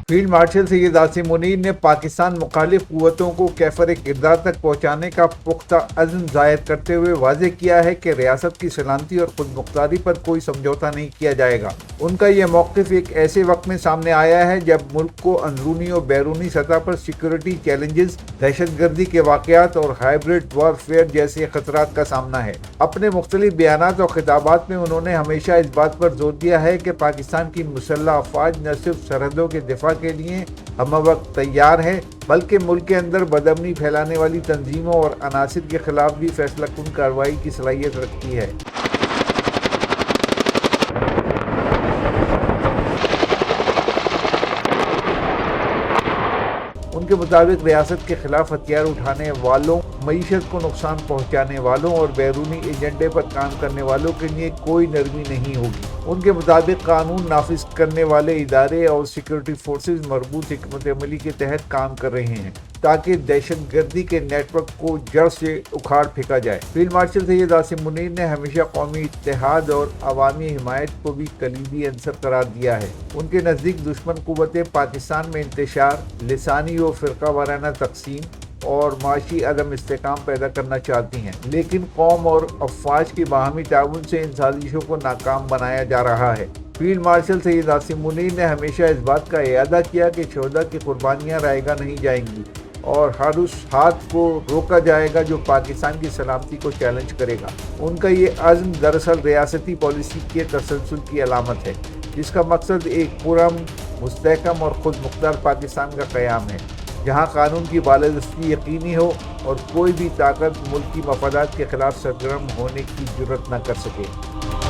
Field marshal Syed Asim Munir نے پاکستان مخالف قوتوں کو کیفر کردار تک پہنچانے کا پختہ عزم ظاہر کرتے ہوئے واضح کیا ہے کہ ریاست کی سلامتی اور خود مختاری پر کوئی سمجھوتا نہیں کیا جائے گا۔ ان کا یہ موقف ایک ایسے وقت میں سامنے آیا ہے جب ملک کو اندرونی اور بیرونی سطح پر سیکورٹی چیلنجز، دہشت گردی کے واقعات اور ہائبرڈ وارفیئر جیسے خطرات کا سامنا ہے۔ اپنے مختلف بیانات اور خطابات میں انہوں نے ہمیشہ اس بات پر زور دیا ہے کہ پاکستان کی مسلح افواج نہ صرف سرحدوں کے دفاع کے لیے ہم وقت تیار ہے بلکہ ملک کے اندر بدامنی پھیلانے والی تنظیموں اور عناصر کے خلاف بھی فیصلہ کن کارروائی کی صلاحیت رکھتی ہے۔ ان کے مطابق ریاست کے خلاف ہتھیار اٹھانے والوں، معیشت کو نقصان پہنچانے والوں اور بیرونی ایجنڈے پر کام کرنے والوں کے لیے کوئی نرمی نہیں ہوگی۔ ان کے مطابق قانون نافذ کرنے والے ادارے اور سیکورٹی فورسز مربوط حکمت عملی کے تحت کام کر رہے ہیں تاکہ دہشت گردی کے نیٹ ورک کو جڑ سے اکھاڑ پھینکا جائے۔ فیلڈ مارشل سید عاصم منیر نے ہمیشہ قومی اتحاد اور عوامی حمایت کو بھی کلیدی عنصر قرار دیا ہے۔ ان کے نزدیک دشمن قوتیں پاکستان میں انتشار، لسانی و فرقہ وارانہ تقسیم اور معاشی عدم استحکام پیدا کرنا چاہتی ہیں، لیکن قوم اور افواج کی باہمی تعاون سے ان سازشوں کو ناکام بنایا جا رہا ہے۔ فیلڈ مارشل سید عاصم منیر نے ہمیشہ اس بات کا اعادہ کیا کہ شہداء کی قربانیاں رائے گاہ نہیں جائیں گی اور ہر اس ہاتھ کو روکا جائے گا جو پاکستان کی سلامتی کو چیلنج کرے گا۔ ان کا یہ عزم دراصل ریاستی پالیسی کے تسلسل کی علامت ہے، جس کا مقصد ایک پرامن، مستحکم اور خود مختار پاکستان کا قیام ہے، جہاں قانون کی بالادستی یقینی ہو اور کوئی بھی طاقت ملکی مفادات کے خلاف سرگرم ہونے کی جرات نہ کر سکے۔